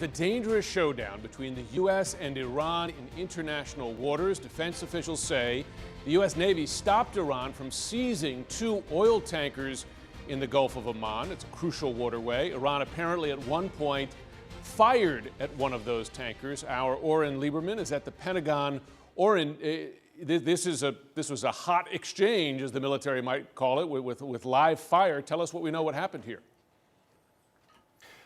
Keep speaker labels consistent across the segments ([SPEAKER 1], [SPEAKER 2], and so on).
[SPEAKER 1] The dangerous showdown between the U.S. and Iran in international waters. Defense officials say the U.S. Navy stopped Iran from seizing 2 oil tankers in the Gulf of Oman. It's a crucial waterway. Iran apparently at one point fired at one of those tankers. Our Oren Lieberman is at the Pentagon. Oren, this was a hot exchange, as the military might call it, with live fire. Tell us what we know what happened here.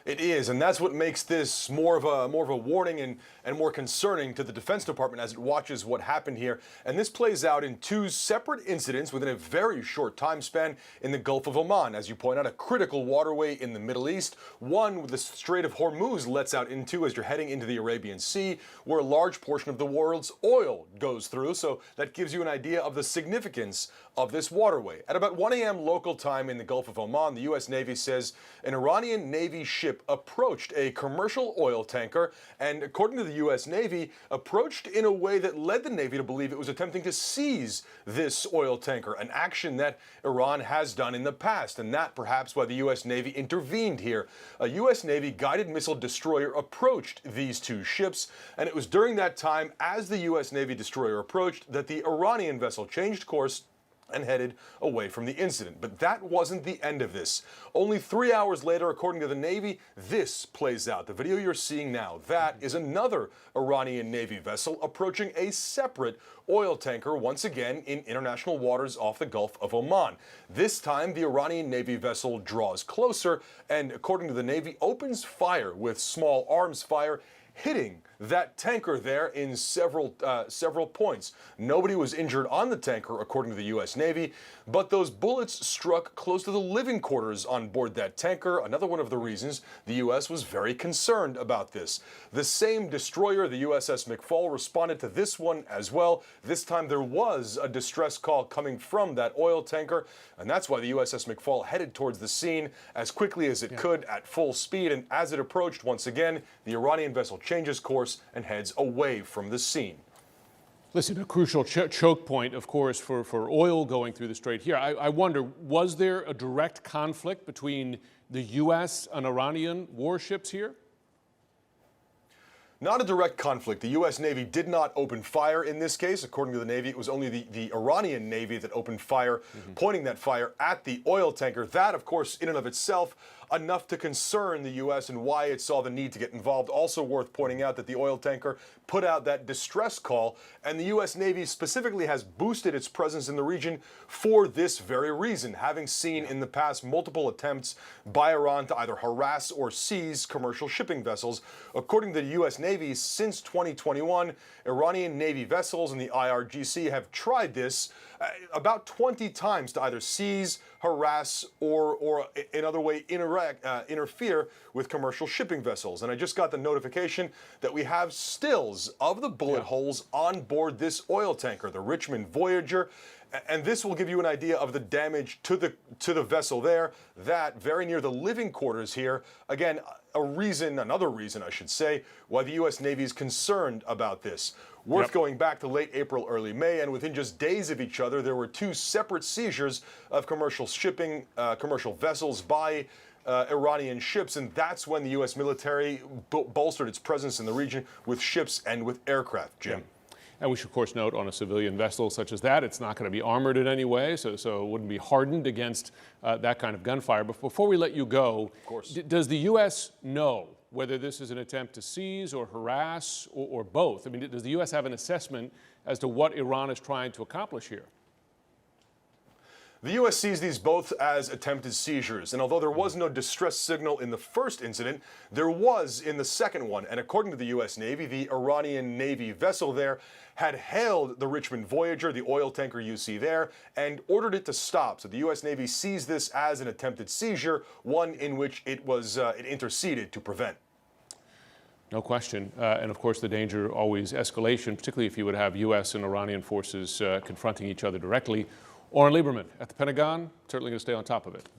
[SPEAKER 2] It is, and that's what makes this more of a warning and more concerning to the Defense Department as it watches what happened here. And this plays out in 2 separate incidents within a very short time span in the Gulf of Oman. As you point out, a critical waterway in the Middle East, one the Strait of Hormuz lets out into as you're heading into the Arabian Sea, where a large portion of the world's oil goes through. So that gives you an idea of the significance of this waterway. At about 1 a.m. local time in the Gulf of Oman, the U.S. Navy says an Iranian Navy ship approached a commercial oil tanker and, according to the U.S. Navy, approached in a way that led the Navy to believe it was attempting to seize this oil tanker, an action that Iran has done in the past, and that perhaps why the U.S. Navy intervened here. A U.S. Navy guided missile destroyer approached these 2 ships, and it was during that time, as the U.S. Navy destroyer approached, that the Iranian vessel changed course and headed away from the incident. But that wasn't the end of this. Only 3 hours later, according to the Navy, this plays out. The video you're seeing now, that is another Iranian Navy vessel approaching a separate oil tanker, once again in international waters off the Gulf of Oman. This time, the Iranian Navy vessel draws closer and, according to the Navy, opens fire with small arms fire, hitting that tanker there in several points. Nobody was injured on the tanker, according to the U.S. Navy, but those bullets struck close to the living quarters on board that tanker, another one of the reasons the U.S. was very concerned about this. The same destroyer, the USS McFall, responded to this one as well. This time there was a distress call coming from that oil tanker, and that's why the USS McFall headed towards the scene as quickly as it could at full speed, and as it approached, once again, the Iranian vessel changes course and heads away from the scene.
[SPEAKER 1] Listen, a crucial choke point, of course, for oil going through the strait here. I wonder, was there a direct conflict between the U.S. and Iranian warships here?
[SPEAKER 2] Not a direct conflict. The U.S. Navy did not open fire in this case. According to the Navy, it was only the Iranian Navy that opened fire, pointing that fire at the oil tanker. That, of course, in and of itself, enough to concern the U.S. and why it saw the need to get involved. Also worth pointing out that the oil tanker put out that distress call, and the U.S. Navy specifically has boosted its presence in the region for this very reason, having seen in the past multiple attempts by Iran to either harass or seize commercial shipping vessels. According to the U.S. Navy, since 2021, Iranian Navy vessels and the IRGC have tried this about 20 times to either seize, harass, or in other way interfere with commercial shipping vessels. And I just got the notification that we have stills of the bullet holes on board this oil tanker, the Richmond Voyager. And this will give you an idea of the damage to the vessel there, that very near the living quarters here. Again, another reason I should say, why the U.S. Navy is concerned about this. Worth going back to late April, early May, and within just days of each other, there were 2 separate seizures of commercial shipping, commercial vessels by Iranian ships, and that's when the U.S. military bolstered its presence in the region with ships and with aircraft, Jim.
[SPEAKER 1] And we should, of course, note on a civilian vessel such as that, it's not going to be armored in any way, so it wouldn't be hardened against that kind of gunfire. But before we let you go, does the U.S. know whether this is an attempt to seize or harass or both? I mean, does the U.S. have an assessment as to what Iran is trying to accomplish here?
[SPEAKER 2] The U.S. sees these both as attempted seizures, and although there was no distress signal in the first incident, there was in the second one. And according to the U.S. Navy, the Iranian Navy vessel there had hailed the Richmond Voyager, the oil tanker you see there, and ordered it to stop. So the U.S. Navy sees this as an attempted seizure, one in which it interceded to prevent.
[SPEAKER 1] No question. And of course, the danger always escalation, particularly if you would have U.S. and Iranian forces confronting each other directly. Oren Lieberman at the Pentagon, certainly going to stay on top of it.